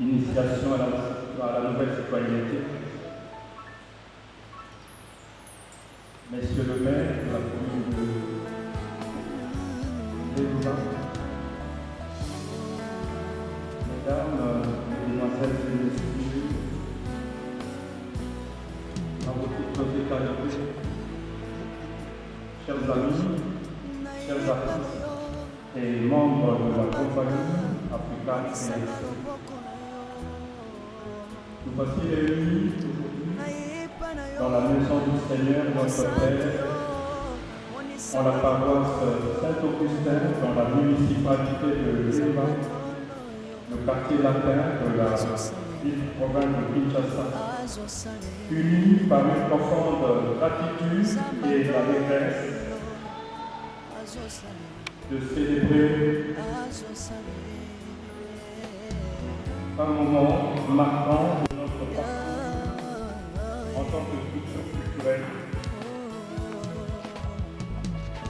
initiation à la nouvelle citoyenneté. Messieurs le maire de la commune de Lélouba, mesdames, mesdemoiselles et messieurs, à vos titres et qualités, chers amis, chers artistes et membres de la compagnie Africa Création. Nous voici réunis dans la maison du Seigneur, notre Père, en la paroisse Saint-Augustin, dans la municipalité de Lélouba, le quartier latin de la ville-province de Kinshasa, unis par une profonde gratitude et l'allégresse de célébrer un moment marquant de notre parcours en tant que structure culturelle.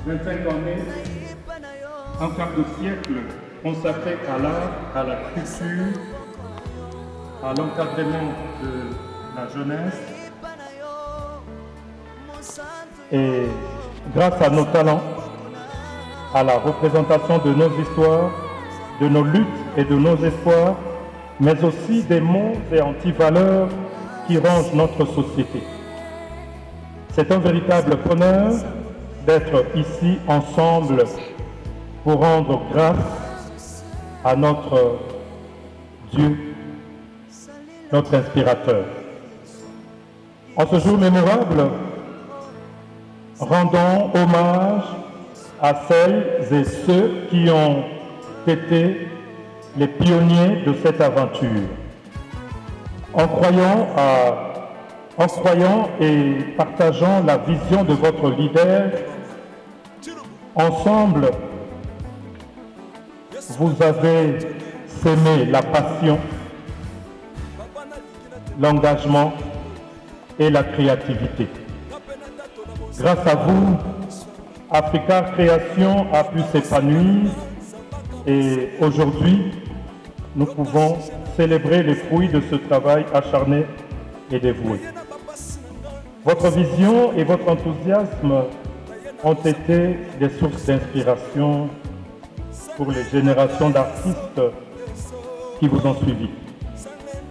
25 années, un quart de siècle consacré à l'art, à la culture, à l'encadrement de la jeunesse. Et grâce à nos talents, à la représentation de nos histoires, de nos luttes et de nos espoirs, mais aussi des mots et antivaleurs qui rangent notre société. C'est un véritable bonheur d'être ici ensemble pour rendre grâce à notre Dieu, notre inspirateur. En ce jour mémorable, rendons hommage à celles et ceux qui ont été les pionniers de cette aventure. En croyant et partageant la vision de votre leader, ensemble, vous avez sémé la passion, l'engagement et la créativité. Grâce à vous, Africa Création a pu s'épanouir et aujourd'hui, nous pouvons célébrer les fruits de ce travail acharné et dévoué. Votre vision et votre enthousiasme ont été des sources d'inspiration pour les générations d'artistes qui vous ont suivi.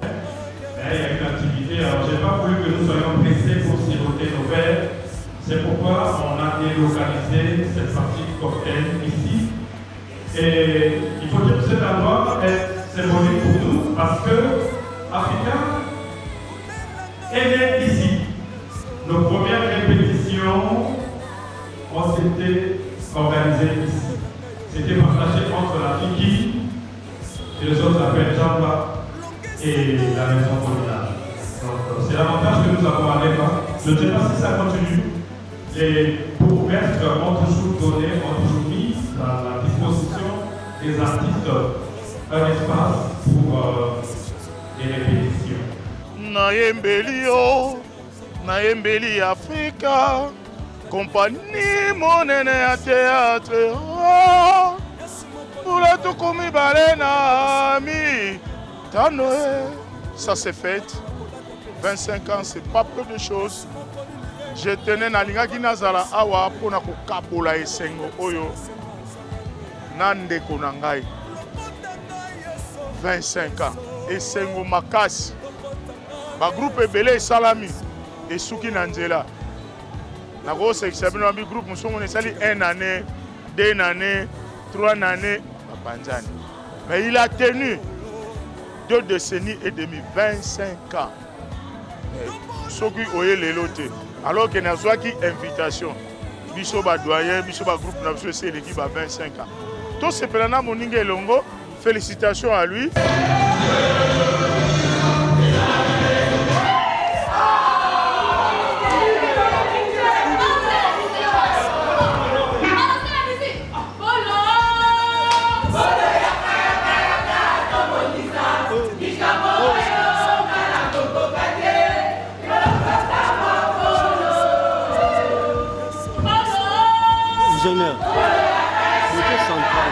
Il y a une activité, alors je n'ai pas voulu que nous soyons pressés pour siroter nos verres. C'est pourquoi on a délocalisé cette partie du cocktail ici. Et il faut dire que cet endroit est symbolique pour nous parce que Africa est né ici. Nos premières répétitions ont été organisées ici. C'était partagé entre la Fiki, que les autres appellent Jamba, et la maison communale. C'est l'avantage que nous avons à l'époque. Je ne sais pas si ça continue. Les bourgmestres ont toujours donné, ont toujours mis à la disposition des artistes un espace pour les répétitions. Nayembeli Africa, compagnie monene à théâtre. Pour la tout commis balena, mi. Ça s'est fait. 25 ans, c'est pas peu de choses. Je tenais na linga kinazala awa pona ko kapola esengo oyo nande konangai 25 ans esengo makasi ba groupe ebele salami esuki na nzela na ko sekisa bino bi groupe musongo ne sali 1 année 2 années 3 années bapanzani mais il a tenu 2 décennies et demi 25 ans soki oye lelote. Alors qu'il y a une invitation, biso ba doyen, biso ba groupe na biso c'est l'équipe à 25 ans. Tout ce pelana Moninga Elongo, félicitations à lui. Ingénieur, côté central.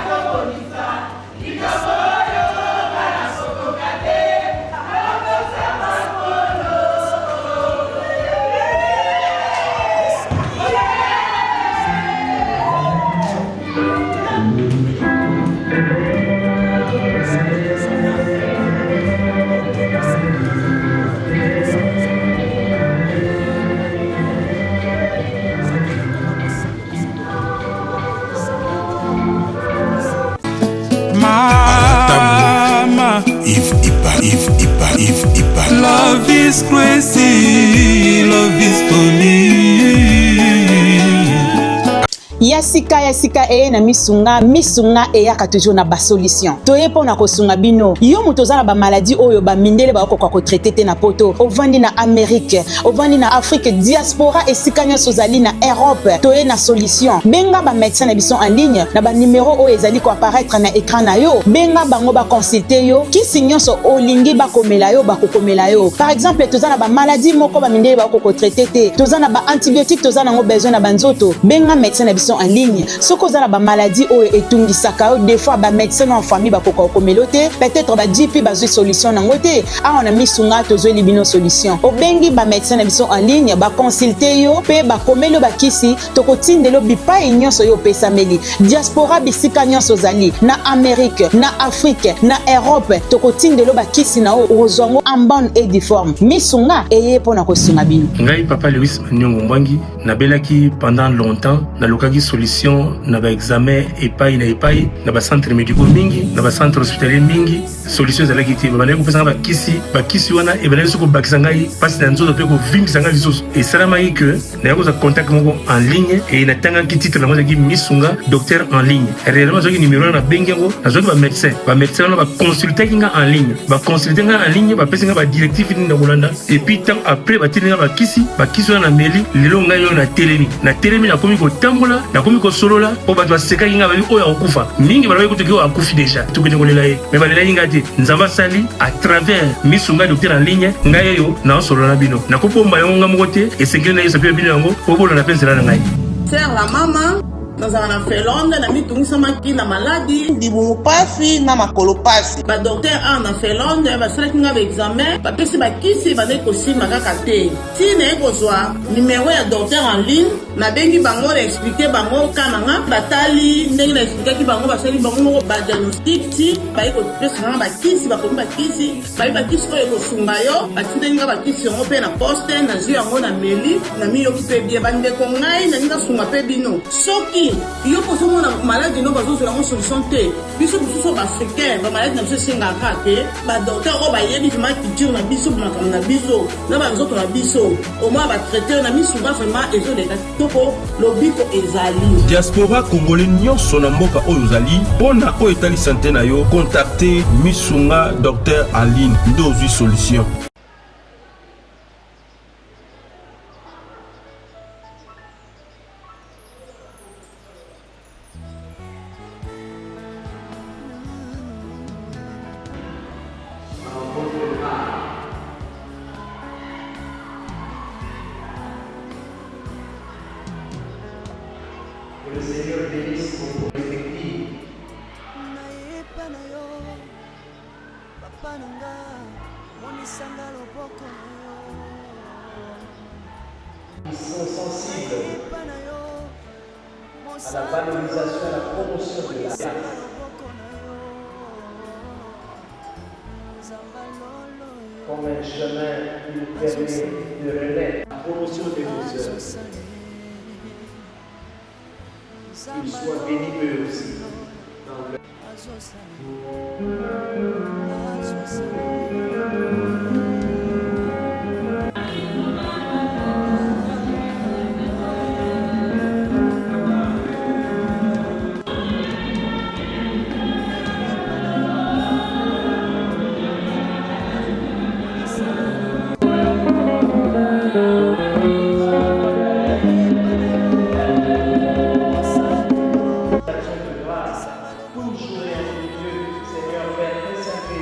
Love is crazy, love is funny. Yasika na misunga eyaka toujours na ba solution. Toye pona ko sunga bino. Yo muto za na ba maladie oyo ba mindele ba ko traiter te na poto. Ovandi na Amérique, ovandi na Afrique, diaspora esika nyonso zali na Europe. Toye na solution. Benga ba médecin na bison en ligne na ba numéro oyo ezali ko apparaître na écran na yo. Benga bango ba consulter yo. Kisi nyonso olingi ba komela yo ba kokomela yo. Par exemple, toza na ba maladie moko ba mindele ba ko traiter te. Toza na ba antibiotique, toza na ngo besoin na banzoto. Benga médecin na bison en ligne. Ce que vous avez la maladie ou etungisaka des fois ba médecin en famille ba koko komelote peut-être ba JP ba solution na ngote a on a mis sunga to zo libino solution obengi ba médecin na biso en ligne ba consulter yo pe ba komelo ba kisi to kotindelo bipa nyonso yo pesa meli diaspora bisika nyonso zali na Amérique na Afrique na Europe to kotindelo ba kisi na ozongo en bonne et due forme misunga eye pona ko sunga bino ngai papa Louis Manyongo Mbangi na belaki pendant longtemps na lokaki solution na ba examen epai na ba centre médicaux mingi na ba centre hospitalier mingi solution za laki tiba bana ko pesa ba kisi wana e bana ko bakisa ngai parce na nzoto pe ko vingisa ngai lisusu et salama yi que na ko za contact moko en ligne et na tanga ki titre na mo ki misunga docteur en ligne réellement zoki numéro na bengengo na zoki ba médecin na ba consulter kinga en ligne ba consulter nga en ligne ba pesa nga ba directive ni na Holanda et puis tant après ba tilinga ba kisi wana na meli lelo ngai yo na telemi na komi ko tambola na komi ko solola po ba seka kinga ba oyo akufa mingi ba ko tiki o akufi déjà to kene kolela ye mais ba lela inga te nzamba sali à travers misunga docteur en ligne ngai yo na solola bino na ko pomba yo nga moko te et sekele na yo sapio bino yango po bolo na pensela na ngai faire la maman dans un felonde na mitungisa maki na maladie dibumu pasi na makolo pasi ba docteur en felonde ba sala kinga ba examen ba pesi ba kisi ba neko sima kaka te ti ne ko zwa numéro ya docteur en ligne na bengi bango re expliquer bango kananga batali ndenge na expliquer ki bango ba sali bango ba diagnostic ti ba ko pesi na ba kisi ba ko ba kisi ko ko sunga yo ba tinga ba kisi ngo pe na poste na zio yango na meli na mi yo ki pe bien ba ndeko ngai na nga sunga pe bino soki yo poso mona maladie no bazo la solution te biso biso ba séquelle ba maladie na biso singa kate ba docteur o ba yebi ma culture na biso na comme na biso na ba biso na biso au moins ba traiter na misu ba vraiment ezo de toko lobiko ezali diaspora congolais nyonso na mboka oyo zali pona o etali santé na yo contacter misunga docteur en ligne ndozi solution. Que le Seigneur bénisse vos perspectives. Ils sont sensibles à la valorisation et à la promotion de la science. Comme un chemin qui nous permet de renaître, la promotion de nos œuvres. Qu'ils soient bénis eux aussi dans leur... toujours et en Dieu, Seigneur Père, Saint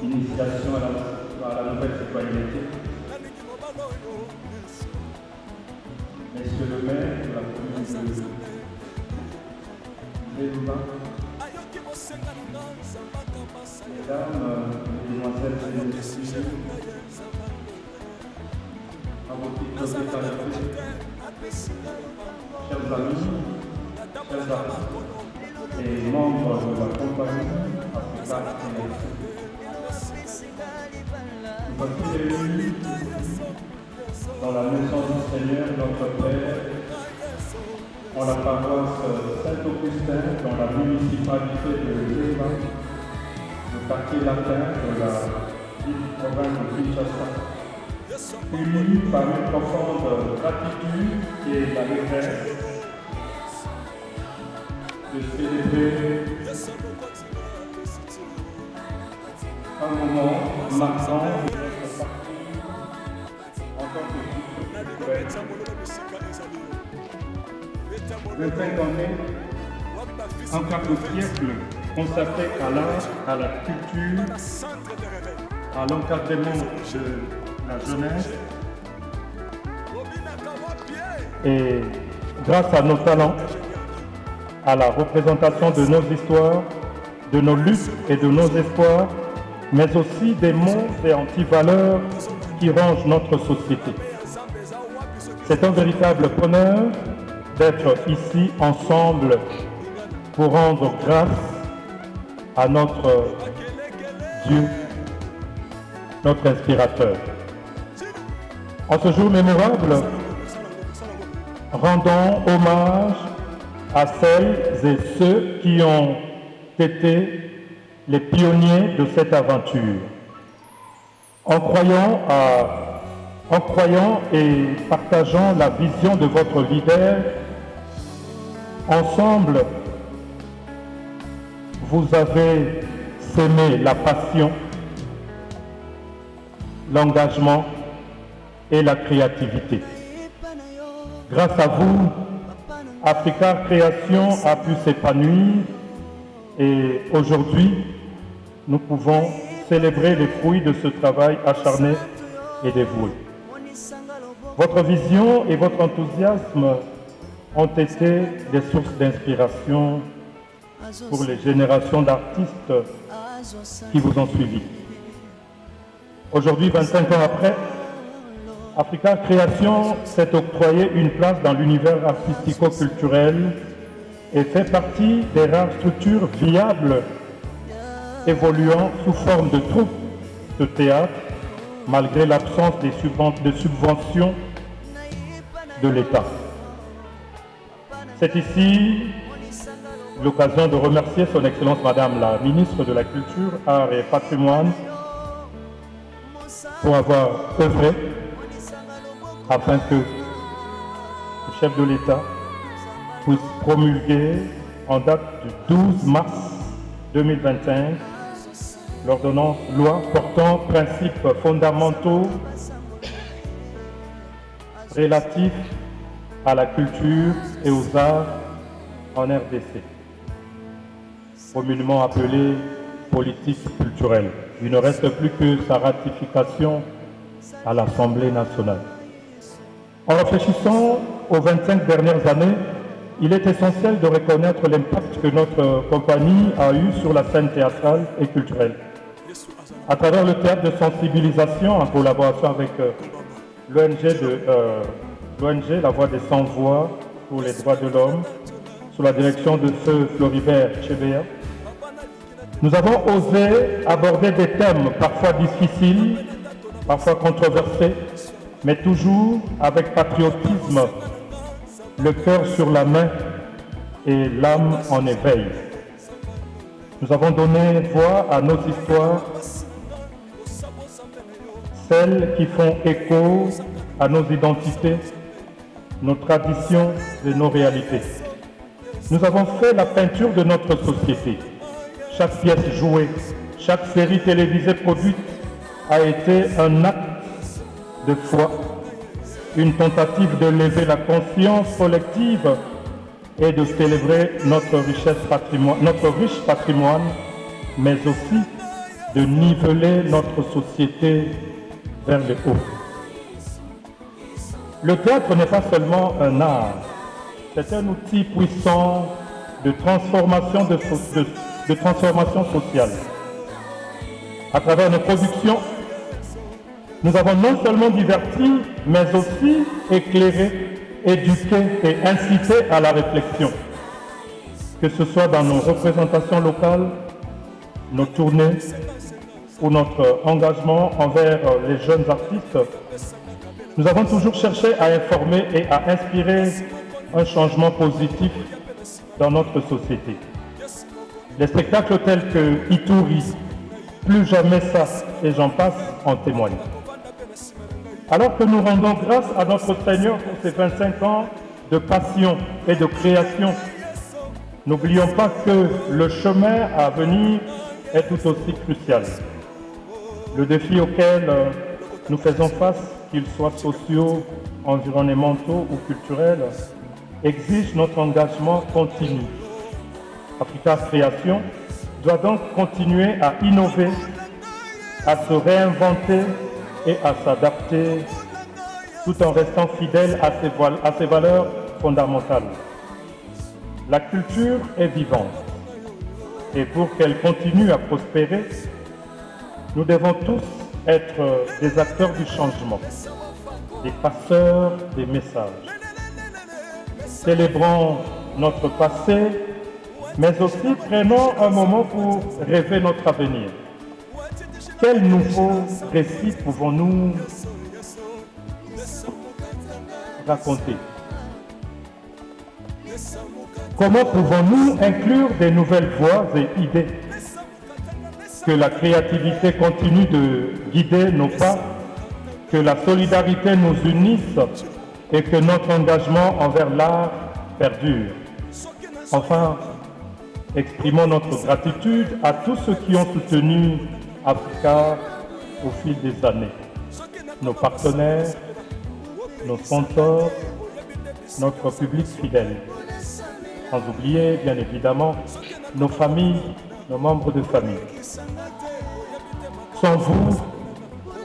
Initiation à la nouvelle citoyenneté. Monsieur le maire de la commune de Lélouba, mesdames, mesdemoiselles et messieurs, à vos titres d'état, chers amis, chers artistes et membres de la compagnie Africa Connection. Nous voici réunis dans la maison du Seigneur notre Père, en la paroisse Saint-Augustin, dans la municipalité de Léba, le quartier latin de la ville province de Kinshasa, unis par une profonde gratitude et l'allégresse de célébrer un moment marquant de notre partie en tant que culture. 25 années, un quart de siècle consacré à l'art, à la culture, à l'encadrement de la jeunesse. Et grâce à nos talents, à la représentation de nos histoires, de nos luttes et de nos espoirs, mais aussi des mots et antivaleurs qui rangent notre société. C'est un véritable bonheur d'être ici ensemble pour rendre grâce à notre Dieu, notre inspirateur. En ce jour mémorable, rendons hommage à celles et ceux qui ont été les pionniers de cette aventure. En croyant et partageant la vision de votre leader, ensemble, vous avez sémé la passion l'engagement et la créativité. Grâce à vous, Africa Création a pu s'épanouir et aujourd'hui, nous pouvons célébrer les fruits de ce travail acharné et dévoué. Votre vision et votre enthousiasme ont été des sources d'inspiration pour les générations d'artistes qui vous ont suivis. Aujourd'hui, 25 ans après, Africa Création s'est octroyé une place dans l'univers artistico-culturel et fait partie des rares structures viables évoluant sous forme de troupes de théâtre malgré l'absence de subventions de l'État. C'est ici l'occasion de remercier son Excellence Madame la Ministre de la Culture, Arts et Patrimoine pour avoir œuvré afin que le chef de l'État puisse promulguer en date du 12 mars 2021 l'ordonnance loi portant principes fondamentaux relatifs à la culture et aux arts en RDC, communément appelée politique culturelle. Il ne reste plus que sa ratification à l'Assemblée nationale. En réfléchissant aux 25 dernières années, il est essentiel de reconnaître l'impact que notre compagnie a eu sur la scène théâtrale et culturelle. À travers le théâtre de sensibilisation, en collaboration avec l'ONG La Voix des Sans-Voix pour les droits de l'homme, sous la direction de feu Floribert Chebea, nous avons osé aborder des thèmes parfois difficiles, parfois controversés, mais toujours avec patriotisme, le cœur sur la main et l'âme en éveil. Nous avons donné voix à nos histoires, celles qui font écho à nos identités, nos traditions et nos réalités. Nous avons fait la peinture de notre société. Chaque pièce jouée, chaque série télévisée produite a été un acte de foi, une tentative de lever la conscience collective et de célébrer notre riche patrimoine, mais aussi de niveler notre société vers le haut. Le théâtre n'est pas seulement un art, c'est un outil puissant de transformation, de transformation sociale. À travers nos productions, nous avons non seulement diverti, mais aussi éclairé, éduqué et incité à la réflexion. Que ce soit dans nos représentations locales, nos tournées ou notre engagement envers les jeunes artistes, nous avons toujours cherché à informer et à inspirer un changement positif dans notre société. Les spectacles tels que Ituri, Plus jamais ça et j'en passe en témoignent. Alors que nous rendons grâce à notre Seigneur pour ces 25 ans de passion et de création, n'oublions pas que le chemin à venir est tout aussi crucial. Le défi auquel nous faisons face, qu'ils soient sociaux, environnementaux ou culturels, exige notre engagement continu. Africa Création doit donc continuer à innover, à se réinventer et à s'adapter tout en restant fidèle à ses valeurs fondamentales. La culture est vivante et pour qu'elle continue à prospérer, nous devons tous être des acteurs du changement, des passeurs des messages. Célébrons notre passé, mais aussi prenons un moment pour rêver notre avenir. Quel nouveau récit pouvons-nous raconter? Comment pouvons-nous inclure des nouvelles voix et idées? Que la créativité continue de guider nos pas, que la solidarité nous unisse et que notre engagement envers l'art perdure. Enfin, exprimons notre gratitude à tous ceux qui ont soutenu Africa au fil des années. nos partenaires, nos sponsors, notre public fidèle. Sans oublier, bien évidemment, nos familles, nos membres de famille. Sans vous,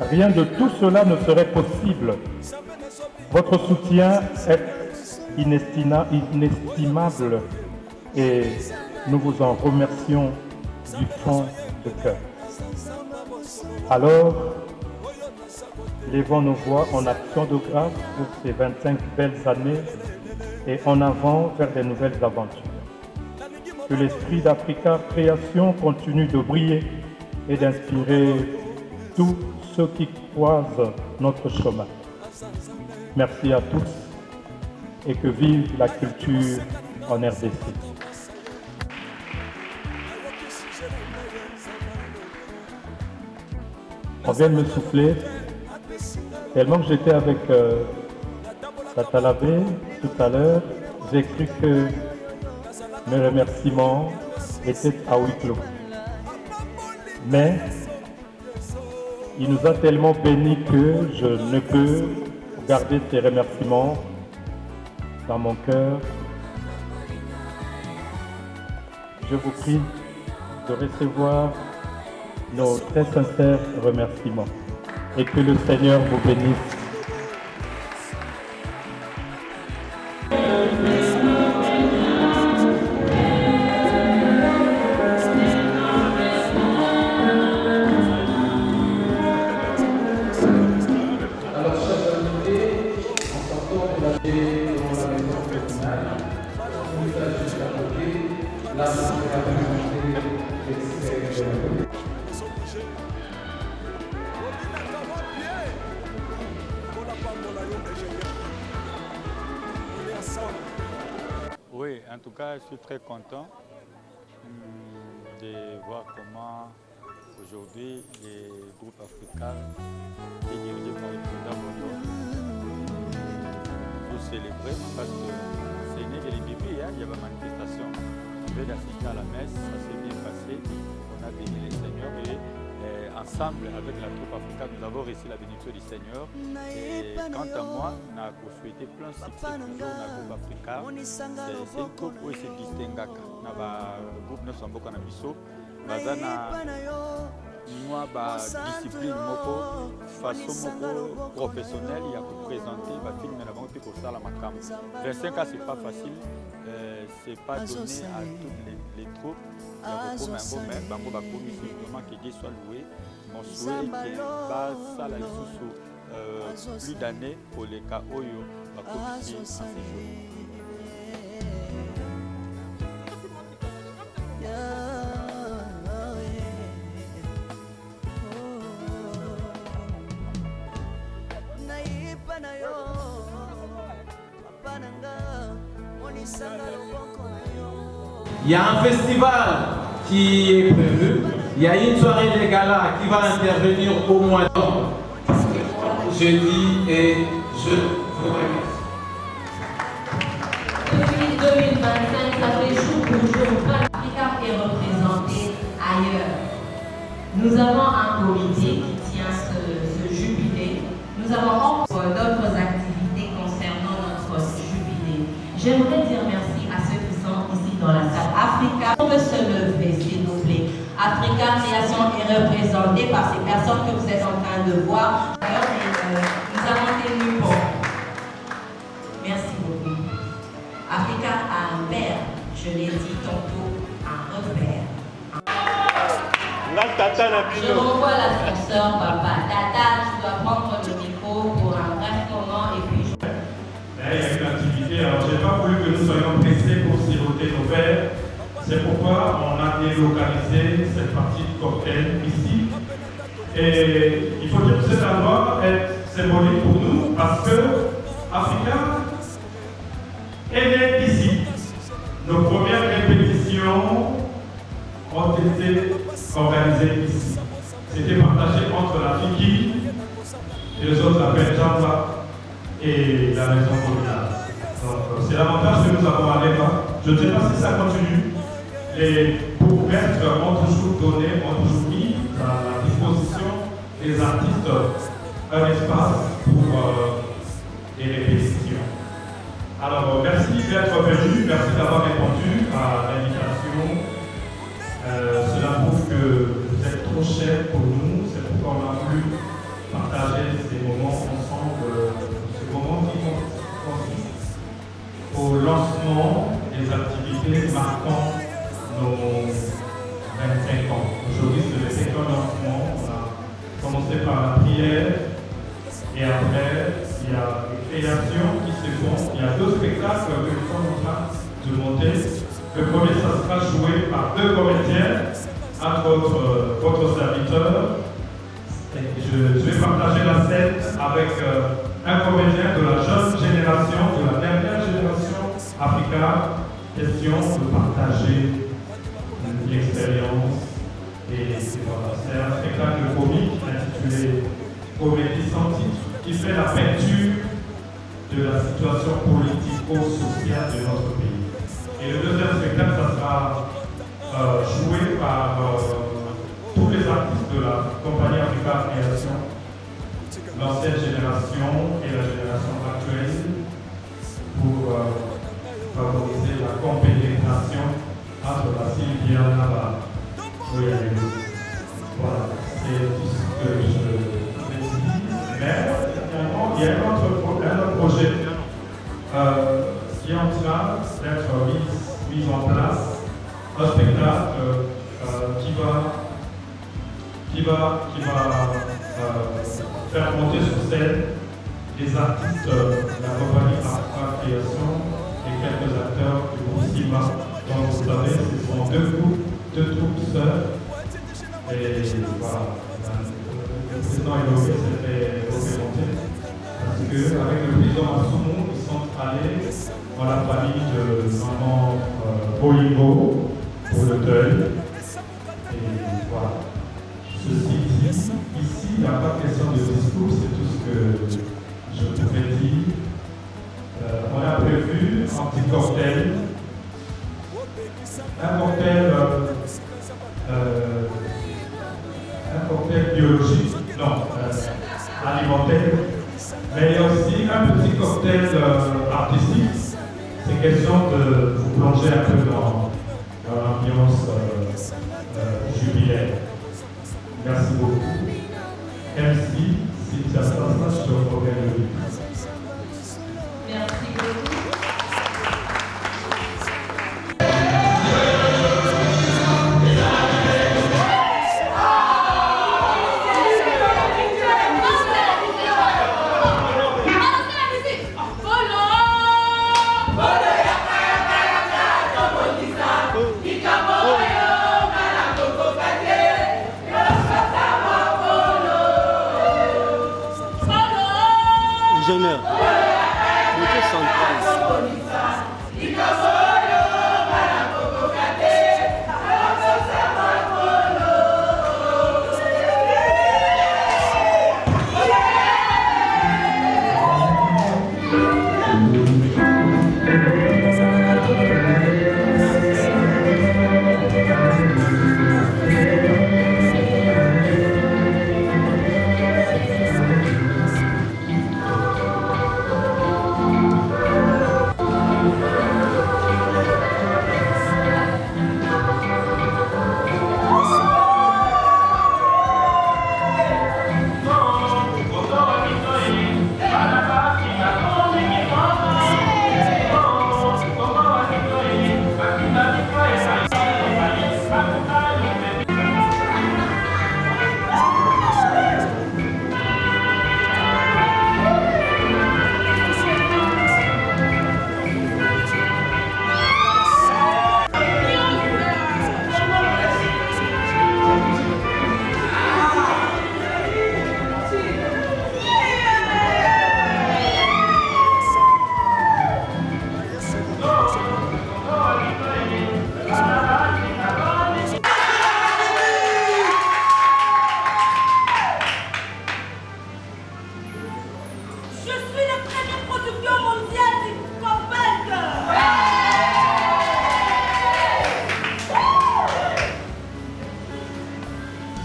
rien de tout cela ne serait possible. Votre soutien est inestimable et nous vous en remercions du fond de cœur. Alors, levons nos voix en action de grâce pour ces 25 belles années et en avant vers de nouvelles aventures. Que l'esprit d'Africa Création continue de briller et d'inspirer tous ceux qui croisent notre chemin. Merci à tous et que vive la culture en RDC. On vient de me souffler, tellement que j'étais avec Tatalabé tout à l'heure, j'ai cru que mes remerciements étaient à huis clos. Mais il nous a tellement bénis que je ne peux garder ces remerciements dans mon cœur. Je vous prie de recevoir nos très sincères remerciements et que le Seigneur vous bénisse. Oui, en tout cas, je suis très content de voir comment aujourd'hui les groupes africains et dirigés par le président Bondo pour célébrer parce que c'est né dès le début, il y avait une manifestation. On devait assister à la messe, ça s'est bien passé, on a béni les seigneurs et ensemble avec la troupe africaine, nous avons reçu la bénédiction du Seigneur. Et quant à moi, on a souhaité plein de succès toujours dans le groupe africain. C'est une troupe où il se distingue. Dans le groupe de Samboka Nabiso, moi, discipline, façon professionnelle, il y a pour présenter le film et pour ça la macam. 25 ans, c'est pas facile, c'est pas donné à toutes les troupes. Il y a beaucoup simplement que Dieu soit loué. Mon souhait est que ça la plus d'années pour les cas où il va communiquer en ces jours. Il y a un festival qui est prévu. Il y a une soirée de gala qui va intervenir au mois de jeudi et je vous remercie. Depuis 2025, ça fait jour pour jour. L'Africa est représentée ailleurs. Nous avons un comité qui tient ce jubilé. Nous avons d'autres activités concernant notre jubilé. J'aimerais dire merci à ceux qui sont ici dans la salle. Africa, on peut se lever, s'il vous plaît. Africa Création est représentée par ces personnes que vous êtes en train de voir. Nous avons tenu bon. Merci beaucoup. Africa a un père, je l'ai dit tantôt, un repère. Je renvoie l'ascenseur, papa. Tata, tu dois prendre le micro pour un bref moment et puis... Il y a une activité, alors je n'ai pas voulu que nous soyons pressés pour siroter nos verres. C'est pourquoi on a délocalisé cette partie de cocktail ici. Et il faut dire que cet endroit est symbolique pour nous parce que Africa est né ici. Nos premières répétitions ont été organisées ici. C'était partagé entre la Fiki, les autres appellent Jamba et la maison communale. Donc c'est l'avantage que nous avons à l'EVA. Je ne sais pas si ça continue. Les bourgmestres ont toujours donné, ont toujours mis à la disposition des artistes un espace pour des répétitions. Alors, merci d'être venu, merci d'avoir répondu à l'invitation. Cela prouve que vous êtes trop chers pour nous, c'est pourquoi on a voulu partager ces moments ensemble, ce moment qui consiste au lancement des activités marquant nos 25 ans. Aujourd'hui, ce n'était qu'un lancement. On a commencé par la prière et après, il y a des créations qui se font. Il y a 2 spectacles que nous sommes en train de monter. Le premier, ça sera joué par 2 comédiens, entre autres votre serviteur. Et je vais partager la scène avec un comédien de la jeune génération, de la dernière génération africaine. Question de partager l'expérience. Et voilà, c'est un spectacle comique intitulé Comédie sans titre, qui fait la peinture de la situation politico-sociale de notre pays. Et le deuxième spectacle, ça sera joué par tous les artistes de la compagnie Africa Création, l'ancienne génération et la génération actuelle, pour favoriser la compénétration entre la Sylviana et voilà, c'est tout ce que je vais dire. Mais il y a un autre projet qui est en train d'être mis en place, un spectacle qui va faire monter sur scène des artistes de la compagnie Africa Création et quelques acteurs du groupe Sima. Donc vous savez, ce sont 2 troupes sœurs. Et voilà, le président Eloré s'est fait représenter parce qu'avec le président Assoumou, ils sont allés dans la famille de maman Bolingo pour le deuil. Et voilà. Ceci dit, ici, il n'y a pas question de discours, c'est tout ce que je pouvais dire. On a prévu un petit cocktail. Un cocktail biologique, non, alimentaire, mais il y a aussi un petit cocktail artistique. C'est question de vous plonger un peu dans l'ambiance jubilaire. Merci beaucoup. MC, si ça se passe, je reviens le livre. Merci beaucoup. Ingénieur, côté central.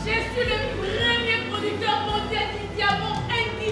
Je suis le premier producteur mondial du diamant indien.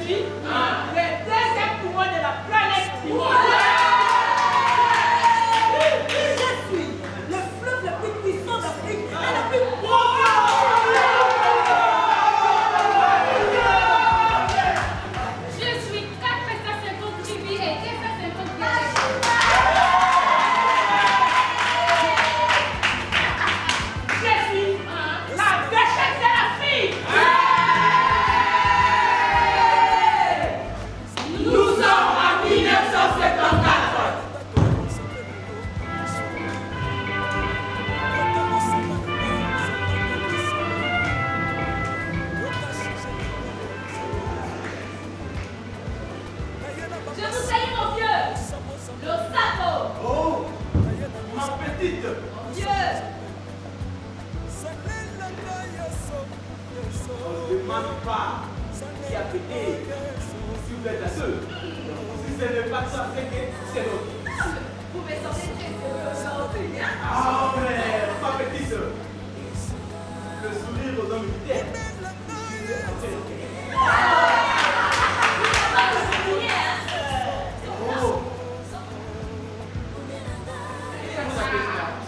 suis le deuxième poumon de la planète. Je suis le fleuve le plus puissant d'Afrique et le plus profond. Je suis 450 tribus et 250 dialectes. Je suis la déchetterie de l'Afrique. Nous sommes en 1974. Je vous salue mon vieux. Le sapo. Oh, ma petite. Mon vieux. On ne demande pas qui a pété. Si vous êtes à deux. Si ce n'est pas ça, c'est que c'est l'autre. Vous me sentez très heureux aujourd'hui. Ah, mais ma petite. Le sourire aux hommes militaires.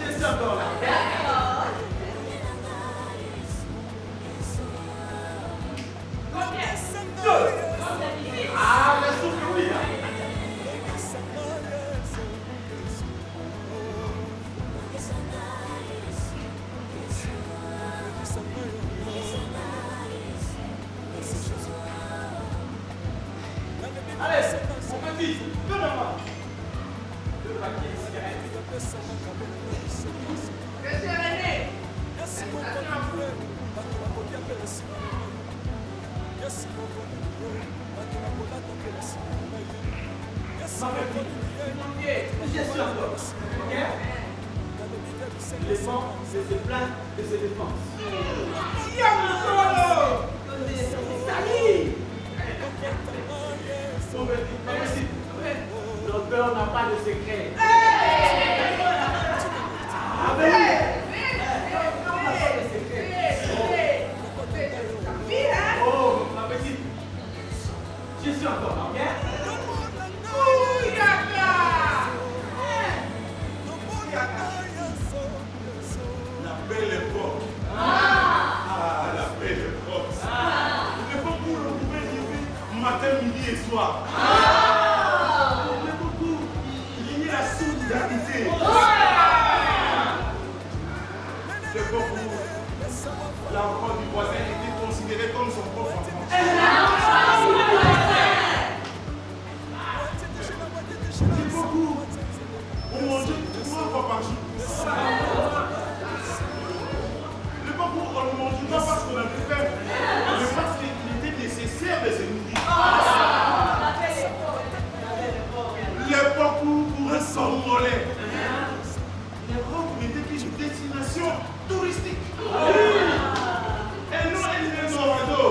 Je suis encore là. Ah, bien sûr que oui. Allez, mon petit, donne-moi le paquet de cigarettes. Monsieur René. Ma petite, mon pied, je suis encore. Ok? Les gens se plaignent de se défense. Salut! Mon petit, ma petite, notre peur n'a pas de secret. Ah, ben oui! Oh, ma petite, je suis encore là, ok? La belle époque. Ah, la belle époque. L'époque où l'on pouvait vivre matin, midi et soir. L'époque où il y a la solidarité. L'époque où l'enfant du voisin était considéré comme son propre enfant. L'époque où on mangeait 3 fois par jour. L'époque où on ne mangeait pas parce qu'on avait faim, mais parce qu'il était nécessaire de se nourrir. L'époque où pour s'envoler. L'Europe n'était qu'une destination touristique. Et non, elle est Eldorado.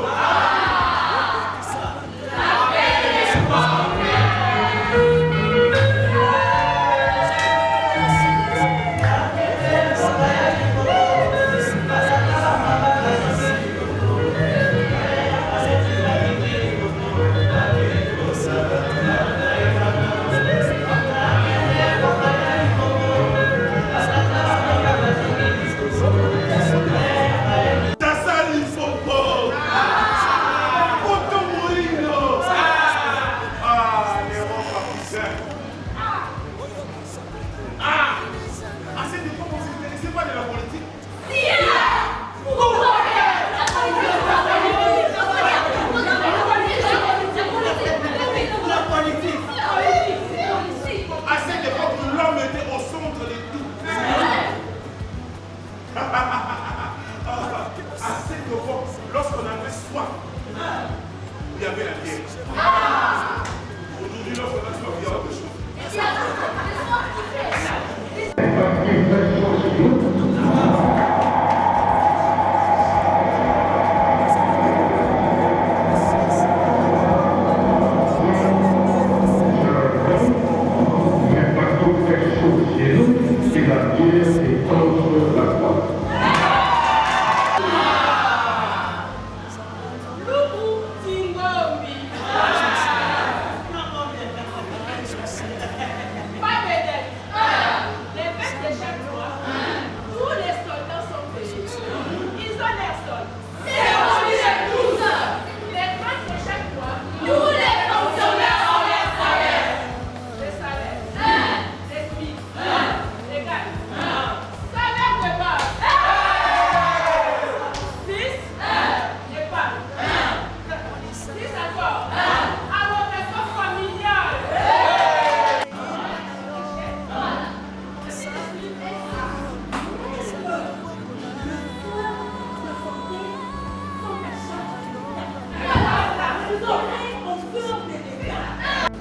serez au cœur des débats.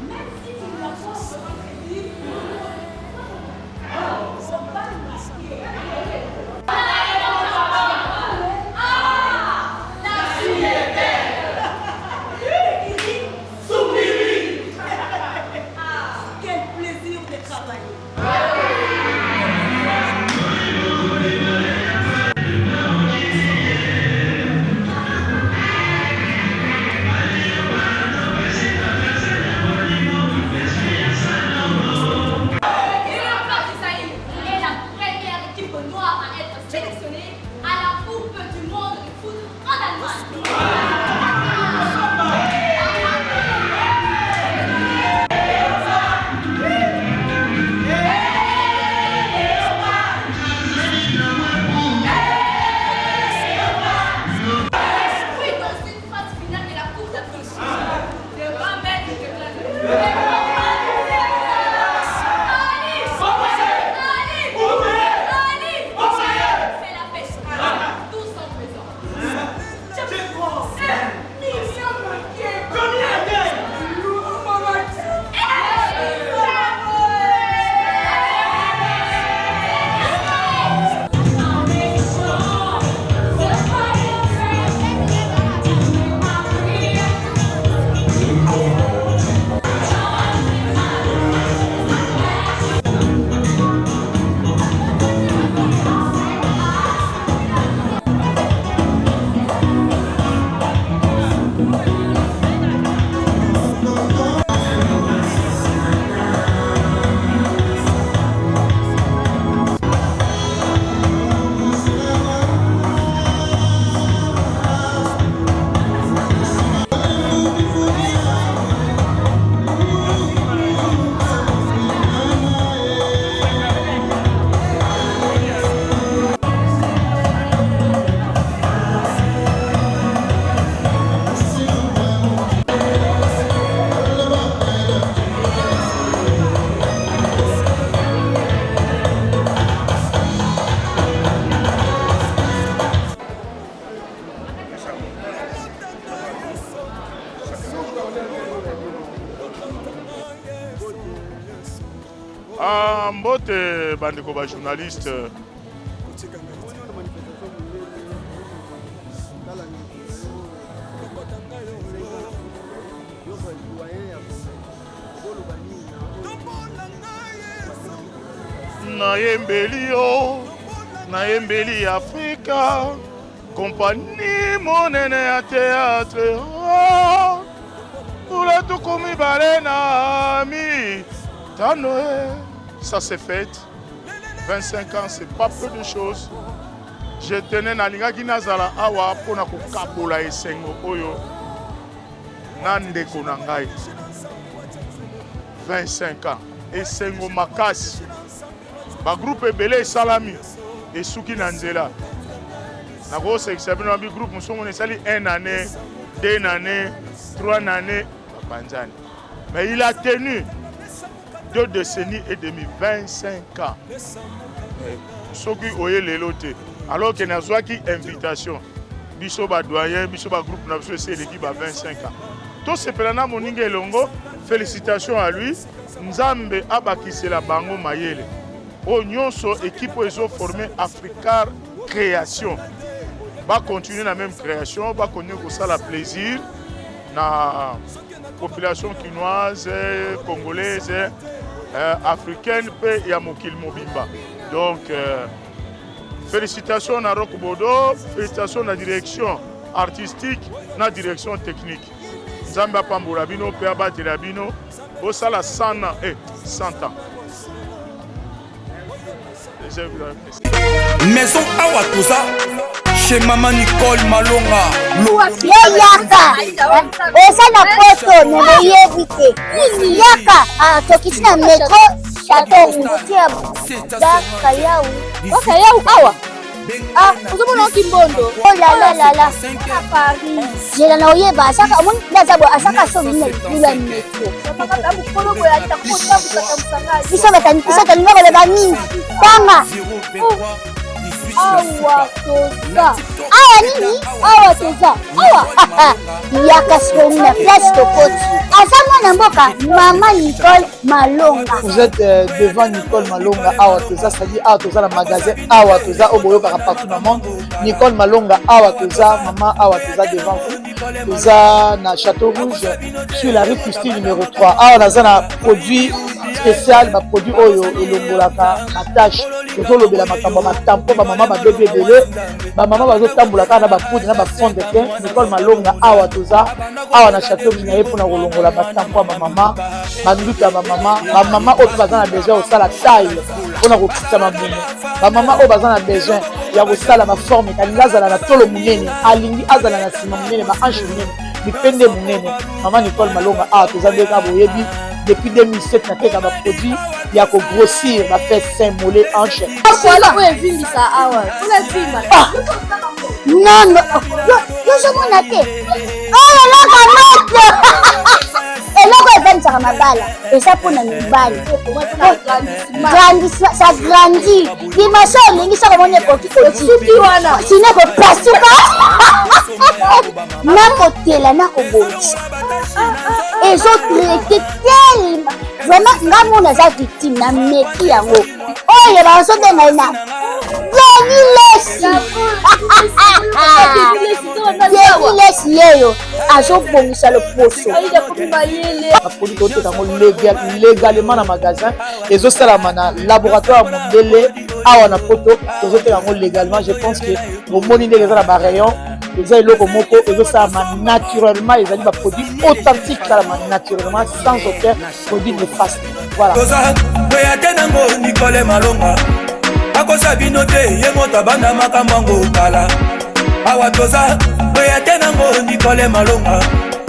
Même si tu ne l'as pas vraiment dit, ça va le masquer. La fierté. Quel plaisir de travailler. Mbote bandeko ba journaliste na yembeli Afrika compagnie monene ya théâtre pour tout comme balena mi tanoe. Ça s'est fait. 25 ans, c'est pas peu de choses. Je tenais na linga kinazala awa pona ko kabola esengo oyo nandeko na ngai. 25 ans. Esengo makasi. Ba groupe ebele salami et suki na nzela. Na ko se examiner bi groupe musongo ne sali 1 année, 2 années, 3 années banjani. Mais il a tenu 2 décennies et demi, 25 ans. Soki oye lelote. Alors que nous avons une invitation. Biso ba doyen, biso ba groupe na biso c'est l'équipe à 25 ans. Tout ce pelana moninga elongo, félicitations à lui. Nzambe abakisela bango mayele. O nyonso équipe ezo formé Africar Création. Va continuer la même création, va continuer ko sala plaisir na population quinoise, congolaise, africaine et ya mokil mobimba. Donc félicitations à Rock Bodo, félicitations à la direction artistique, à la direction technique. Zamba Pambourabino, Péaba Tirabino, Bosala 100 ans et 100 ans. Maison Awatosa, chez Maman Nicole Malonga. Yaka, esa na poto na yebite. Yaka, tokisina metro chateau ngutia da kayau. O kayau awa. Ah, uzumuna kimbondo. Oh la la la. À Paris. Jela na oyeba asaka mun nazabo asaka so mina bila metro. Papa mukolo boya takota bukata musanga. Bisa batani bisa talinga baba mingi. Tanga. awa toza awa nini awa toza awa yaka sikomi na place tokoti aza mwana mboka mama Nicole Malonga. Vous êtes devant Nicole Malonga awa toza, c'est-à-dire awa toza na magasin awa toza oboyokaka partout dans le monde. Nicole Malonga awa toza, maman awa toza devant vous. Toza na Château Rouge sur la rue Custine numéro 3. Awa naza na produit spécial, ba produit oyo elongolaka attache tozolobela makambo matampo ba mama ba bébé belé ba mama bazotambolaka na ba poudre na ba fond de teint. Nicole Malonga awa toza awa na Château Rouge na ye mpona kolongola matampo ba mama banduki ya ba mama oyo baza na besoin osala taille mpona kokitisa mamumu ba mama oyo baza na besoin ya kosala baforme kalingi azala na tolo monene alingi azala na nsima monene bahanche monene mipende monene. Mama Nicole Malonga awa toza ndeka boyebi depuis 2007 nateka baproduit ya kogrossir bafait sein mollet hanche non yozomona te oyo eloko moto eloko evanisaka mabala eza mpona mibali sa grandi dimension olingi soko mona ekokikoki wana sino ekopasuka nakotela nakobongisa ezotraite telema vraiment nga mona aza victime na meki yango oyo bazobenga na Lesi yeyo azobongisa loposo apoli koteka ngo légalement na magasin ezosalama na laboratoire mondele awa na poto tozoteka ngo légalement. Je pense que omoni ndenge eza na barayon eza eloko moko ezosalama naturellement, ezali baproduit authentique esalama naturellement sans aucun produit néfaste. Voilà. Nicole Malonga akosa bino te ye moto abanda makambo ngo kala awa toza oya te nango Nicole Malonga